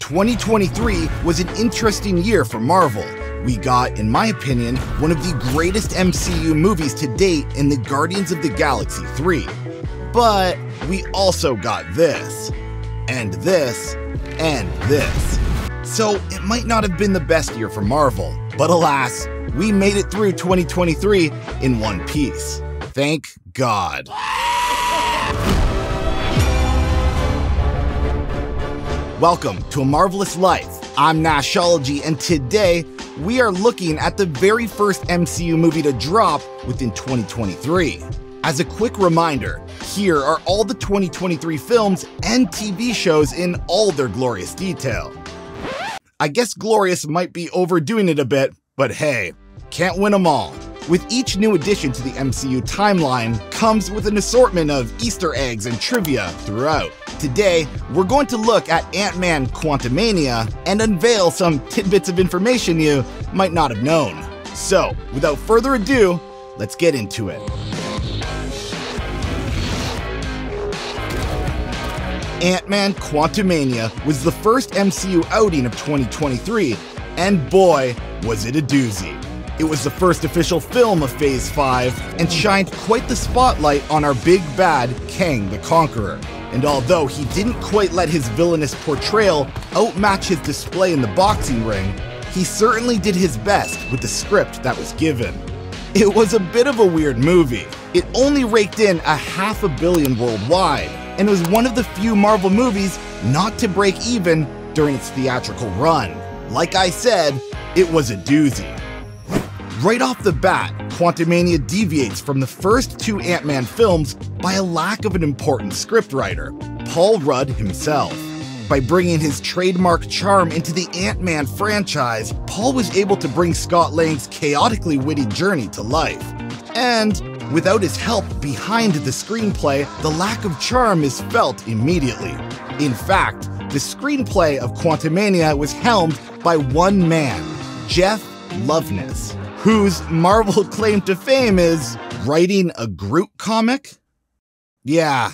2023 was an interesting year for Marvel. We got, in my opinion, one of the greatest MCU movies to date in the Guardians of the Galaxy 3. But we also got this, and this, and this. So it might not have been the best year for Marvel, but alas, we made it through 2023 in one piece. Thank God. Welcome to A Marvelous Life. I'm Nashology, and today we are looking at the very first MCU movie to drop within 2023. As a quick reminder, here are all the 2023 films and TV shows in all their glorious detail. I guess glorious might be overdoing it a bit, but hey, can't win them all. With each new addition to the MCU timeline comes with an assortment of Easter eggs and trivia throughout. Today, we're going to look at Ant-Man Quantumania and unveil some tidbits of information you might not have known. So, without further ado, let's get into it. Ant-Man Quantumania was the first MCU outing of 2023, and boy, was it a doozy. It was the first official film of Phase 5 and shined quite the spotlight on our big bad Kang the Conqueror. And although he didn't quite let his villainous portrayal outmatch his display in the boxing ring, he certainly did his best with the script that was given. It was a bit of a weird movie. It only raked in $500 million worldwide, and was one of the few Marvel movies not to break even during its theatrical run. Like I said, it was a doozy. Right off the bat, Quantumania deviates from the first two Ant-Man films by a lack of an important scriptwriter, Paul Rudd himself. By bringing his trademark charm into the Ant-Man franchise, Paul was able to bring Scott Lang's chaotically witty journey to life. And without his help behind the screenplay, the lack of charm is felt immediately. In fact, the screenplay of Quantumania was helmed by one man, Jeff Loveness, whose Marvel claim to fame is writing a Groot comic? Yeah,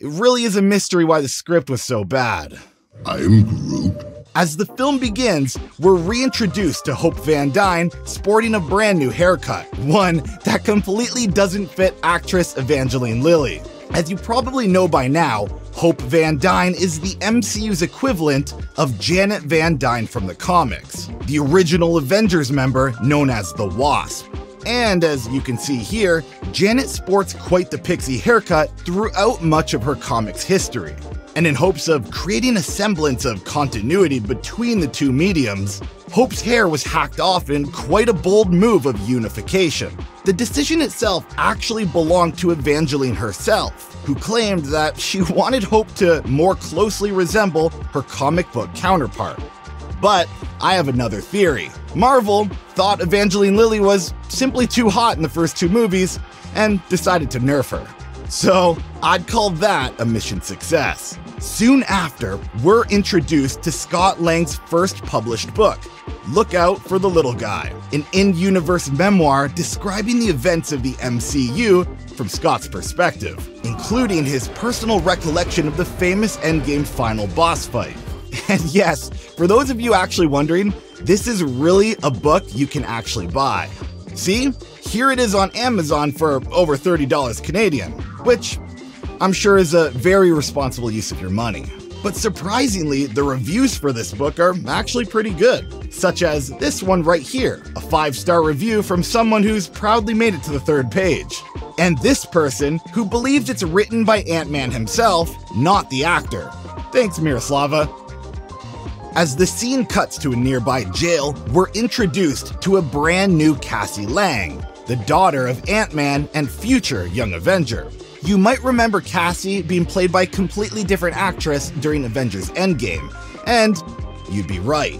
it really is a mystery why the script was so bad. I'm Groot. As the film begins, we're reintroduced to Hope Van Dyne sporting a brand new haircut, one that completely doesn't fit actress Evangeline Lilly. As you probably know by now, Hope Van Dyne is the MCU's equivalent of Janet Van Dyne from the comics, the original Avengers member known as the Wasp. And as you can see here, Janet sports quite the pixie haircut throughout much of her comics history. And in hopes of creating a semblance of continuity between the two mediums, Hope's hair was hacked off in quite a bold move of unification. The decision itself actually belonged to Evangeline herself, who claimed that she wanted Hope to more closely resemble her comic book counterpart. But I have another theory. Marvel thought Evangeline Lilly was simply too hot in the first two movies and decided to nerf her. So I'd call that a mission success. Soon after, we're introduced to Scott Lang's first published book, Look Out for the Little Guy, an in-universe memoir describing the events of the MCU from Scott's perspective, including his personal recollection of the famous Endgame final boss fight. And yes, for those of you actually wondering, this is really a book you can actually buy. See, here it is on Amazon for over $30 Canadian, which I'm sure is a very responsible use of your money. But surprisingly, the reviews for this book are actually pretty good, such as this one right here, a 5-star review from someone who's proudly made it to the 3rd page. And this person who believes it's written by Ant-Man himself, not the actor. Thanks, Miroslava. As the scene cuts to a nearby jail, we're introduced to a brand new Cassie Lang, the daughter of Ant-Man and future Young Avenger. You might remember Cassie being played by a completely different actress during Avengers Endgame, and you'd be right.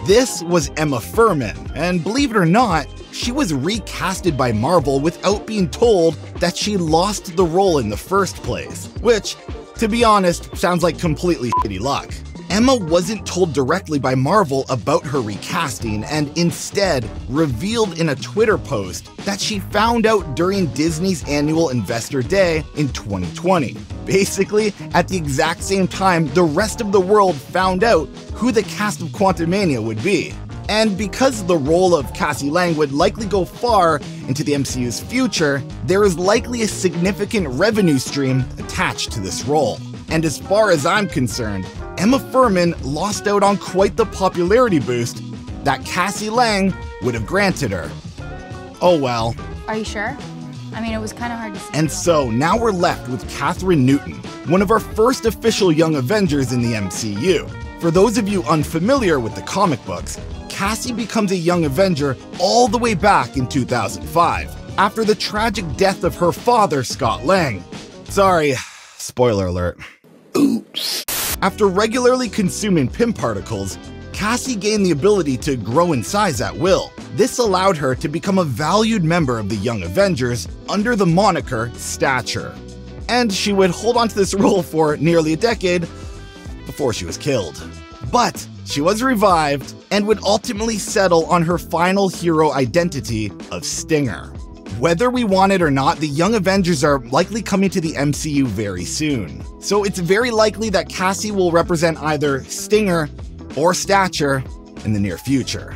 This was Emma Furman, and believe it or not, she was recasted by Marvel without being told that she lost the role in the first place, which, to be honest, sounds like completely shitty luck. Emma wasn't told directly by Marvel about her recasting and instead revealed in a Twitter post that she found out during Disney's annual Investor Day in 2020. Basically, at the exact same time the rest of the world found out who the cast of Quantumania would be. And because the role of Cassie Lang would likely go far into the MCU's future, there is likely a significant revenue stream attached to this role. And as far as I'm concerned, Emma Furman lost out on quite the popularity boost that Cassie Lang would have granted her. Oh well. Are you sure? I mean, it was kind of hard to see. And so now we're left with Kathryn Newton, one of our first official Young Avengers in the MCU. For those of you unfamiliar with the comic books, Cassie becomes a Young Avenger all the way back in 2005, after the tragic death of her father, Scott Lang. Sorry, spoiler alert. Oops. After regularly consuming Pym particles, Cassie gained the ability to grow in size at will. This allowed her to become a valued member of the Young Avengers under the moniker Stature. And she would hold on to this role for nearly a decade before she was killed. But she was revived and would ultimately settle on her final hero identity of Stinger. Whether we want it or not, the Young Avengers are likely coming to the MCU very soon. So it's very likely that Cassie will represent either Stinger or Stature in the near future.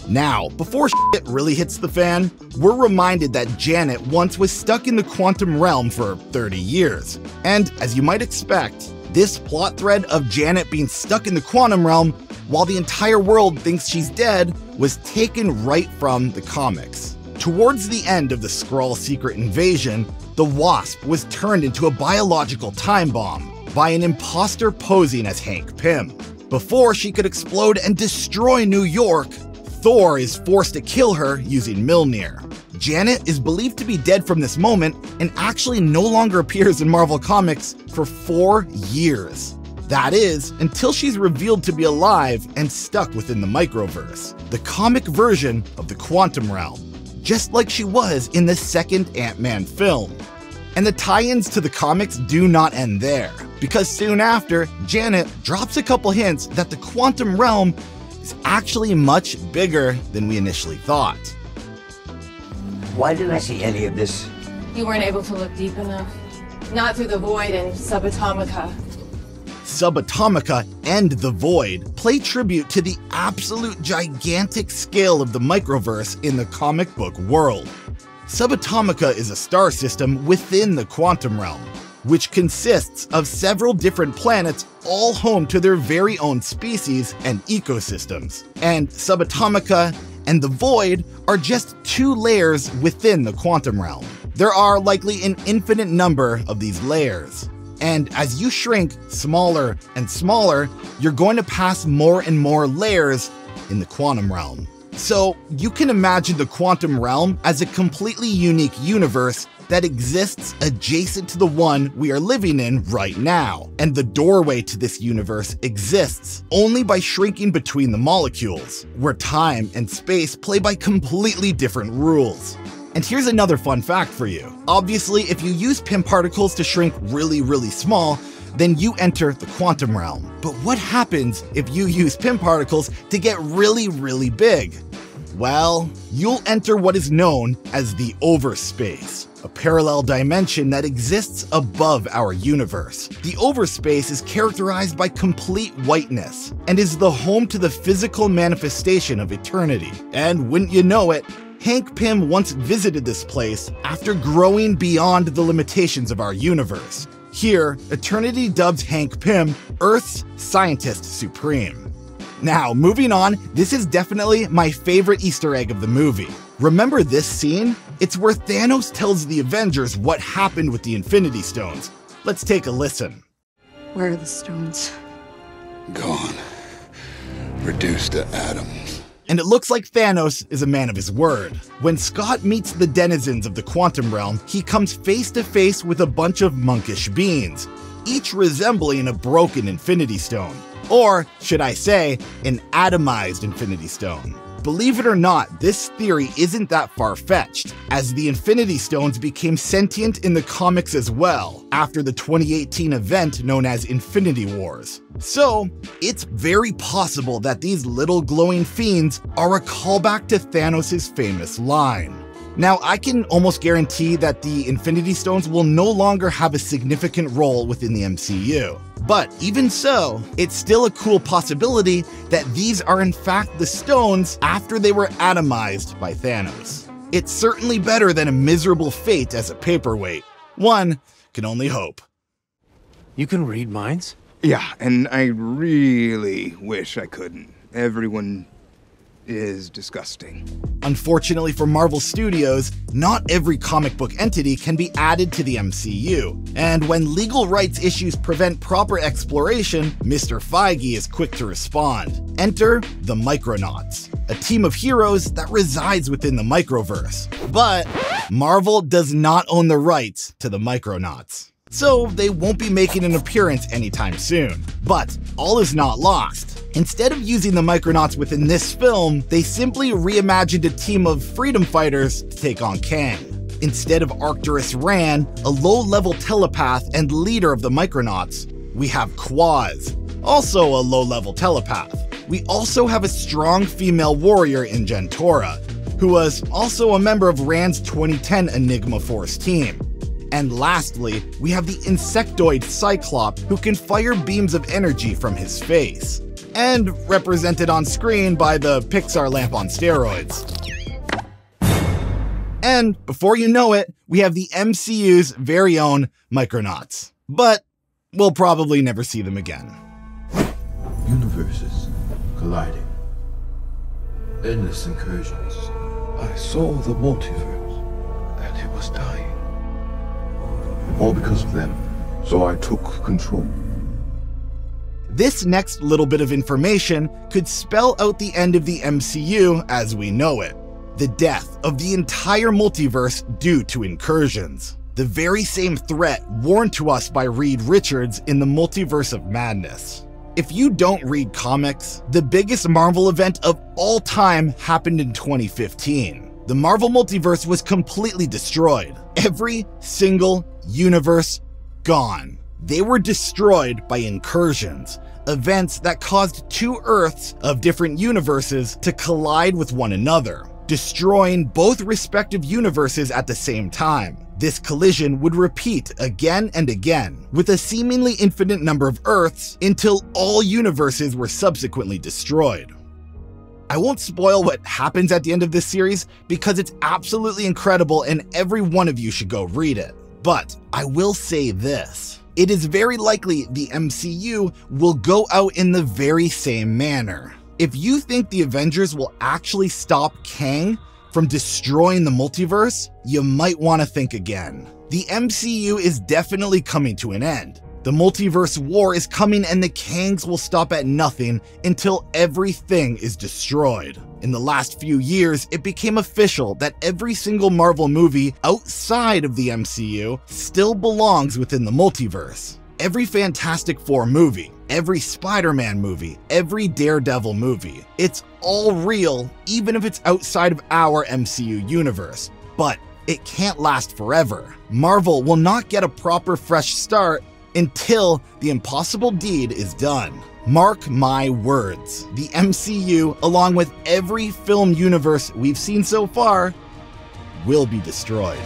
Now, before shit really hits the fan, we're reminded that Janet once was stuck in the quantum realm for 30 years. And as you might expect, this plot thread of Janet being stuck in the quantum realm while the entire world thinks she's dead was taken right from the comics. Towards the end of the Skrull secret invasion, the Wasp was turned into a biological time bomb by an imposter posing as Hank Pym. Before she could explode and destroy New York, Thor is forced to kill her using Mjolnir. Janet is believed to be dead from this moment and actually no longer appears in Marvel Comics for 4 years. That is, until she's revealed to be alive and stuck within the Microverse, the comic version of the Quantum Realm, just like she was in the second Ant-Man film. And the tie-ins to the comics do not end there, because soon after, Janet drops a couple hints that the Quantum Realm is actually much bigger than we initially thought. Why didn't I see any of this? You weren't able to look deep enough. Not through the Void and Subatomica. Subatomica and the Void play tribute to the absolute gigantic scale of the Microverse in the comic book world. Subatomica is a star system within the Quantum Realm, which consists of several different planets all home to their very own species and ecosystems. And Subatomica and the Void are just 2 layers within the Quantum Realm. There are likely an infinite number of these layers. And as you shrink smaller and smaller, you're going to pass more and more layers in the Quantum Realm. So you can imagine the Quantum Realm as a completely unique universe that exists adjacent to the one we are living in right now. And the doorway to this universe exists only by shrinking between the molecules, where time and space play by completely different rules. And here's another fun fact for you. Obviously, if you use Pym particles to shrink really, really small, then you enter the Quantum Realm. But what happens if you use Pym particles to get really, really big? Well, you'll enter what is known as the Overspace, a parallel dimension that exists above our universe. The Overspace is characterized by complete whiteness and is the home to the physical manifestation of eternity. And wouldn't you know it, Hank Pym once visited this place after growing beyond the limitations of our universe. Here, Eternity dubs Hank Pym Earth's Scientist Supreme. Now, moving on, this is definitely my favorite Easter egg of the movie. Remember this scene? It's where Thanos tells the Avengers what happened with the Infinity Stones. Let's take a listen. Where are the stones? Gone. Reduced to atoms. And it looks like Thanos is a man of his word. When Scott meets the denizens of the Quantum Realm, he comes face to face with a bunch of monkish beings, each resembling a broken Infinity Stone. Or, should I say, an atomized Infinity Stone. Believe it or not, this theory isn't that far-fetched, as the Infinity Stones became sentient in the comics as well, after the 2018 event known as Infinity Wars. So, it's very possible that these little glowing fiends are a callback to Thanos' famous line. Now, I can almost guarantee that the Infinity Stones will no longer have a significant role within the MCU. But even so, it's still a cool possibility that these are in fact the stones after they were atomized by Thanos. It's certainly better than a miserable fate as a paperweight. One can only hope. You can read minds? Yeah, and I really wish I couldn't. Everyone is disgusting. Unfortunately for Marvel Studios, not every comic book entity can be added to the MCU. And when legal rights issues prevent proper exploration, Mr. Feige is quick to respond. Enter the Micronauts, a team of heroes that resides within the Microverse. But Marvel does not own the rights to the Micronauts, so they won't be making an appearance anytime soon. But all is not lost. Instead of using the Micronauts within this film, they simply reimagined a team of freedom fighters to take on Kang. Instead of Arcturus Ran, a low-level telepath and leader of the Micronauts, we have Quaz, also a low-level telepath. We also have a strong female warrior in Jentorra, who was also a member of Rand's 2010 Enigma Force team. And lastly, we have the insectoid Cyclops, who can fire beams of energy from his face, and represented on screen by the Pixar lamp on steroids. And before you know it, we have the MCU's very own Micronauts. But we'll probably never see them again. Universes colliding. Endless incursions. I saw the multiverse, and it was dying. All because of them, so I took control. This next little bit of information could spell out the end of the MCU as we know it. The death of the entire multiverse due to incursions. The very same threat warned to us by Reed Richards in the Multiverse of Madness. If you don't read comics, the biggest Marvel event of all time happened in 2015. The Marvel Multiverse was completely destroyed. Every single universe gone. They were destroyed by incursions, events that caused two Earths of different universes to collide with one another, destroying both respective universes at the same time. This collision would repeat again and again, with a seemingly infinite number of Earths until all universes were subsequently destroyed. I won't spoil what happens at the end of this series because it's absolutely incredible and every one of you should go read it. But I will say this. It is very likely the MCU will go out in the very same manner. If you think the Avengers will actually stop Kang from destroying the multiverse, you might want to think again. The MCU is definitely coming to an end. The multiverse war is coming and the Kangs will stop at nothing until everything is destroyed. In the last few years, it became official that every single Marvel movie outside of the MCU still belongs within the multiverse. Every Fantastic Four movie, every Spider-Man movie, every Daredevil movie. It's all real, even if it's outside of our MCU universe. But it can't last forever. Marvel will not get a proper fresh start until the impossible deed is done. Mark my words, the MCU, along with every film universe we've seen so far, will be destroyed.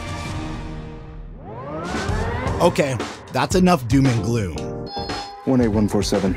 Okay, that's enough doom and gloom. 18147.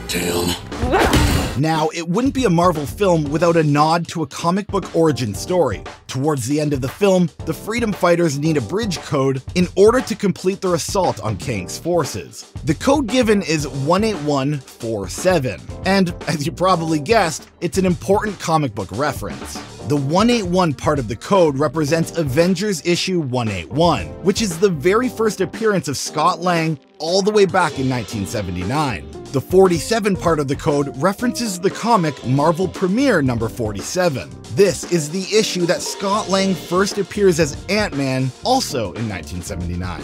Damn. Now, it wouldn't be a Marvel film without a nod to a comic book origin story. Towards the end of the film, the Freedom Fighters need a bridge code in order to complete their assault on Kang's forces. The code given is 18147, and as you probably guessed, it's an important comic book reference. The 181 part of the code represents Avengers issue 181, which is the very first appearance of Scott Lang all the way back in 1979. The 47 part of the code references the comic Marvel Premiere number 47. This is the issue that Scott Lang first appears as Ant-Man, also in 1979.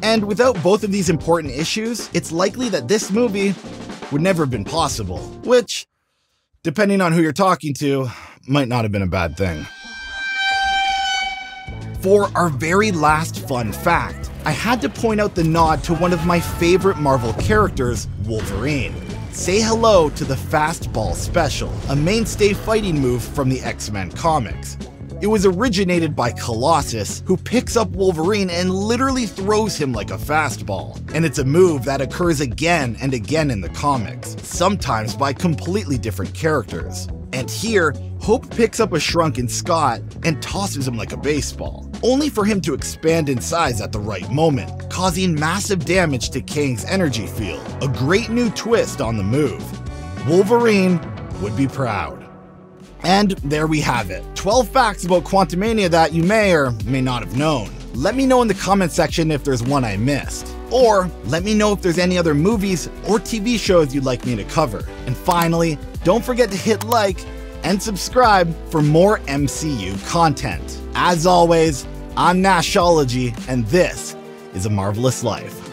And without both of these important issues, it's likely that this movie would never have been possible, which, depending on who you're talking to, might not have been a bad thing. For our very last fun fact, I had to point out the nod to one of my favorite Marvel characters, Wolverine. Say hello to the Fastball Special, a mainstay fighting move from the X-Men comics. It was originated by Colossus, who picks up Wolverine and literally throws him like a fastball. And it's a move that occurs again and again in the comics, sometimes by completely different characters. And here, Hope picks up a shrunken Scott and tosses him like a baseball, only for him to expand in size at the right moment, causing massive damage to Kang's energy field. A great new twist on the move. Wolverine would be proud. And there we have it. 12 facts about Quantumania that you may or may not have known. Let me know in the comment section if there's one I missed. Or let me know if there's any other movies or TV shows you'd like me to cover. And finally, don't forget to hit like and subscribe for more MCU content. As always, I'm Nashology, and this is A Marvelous Life.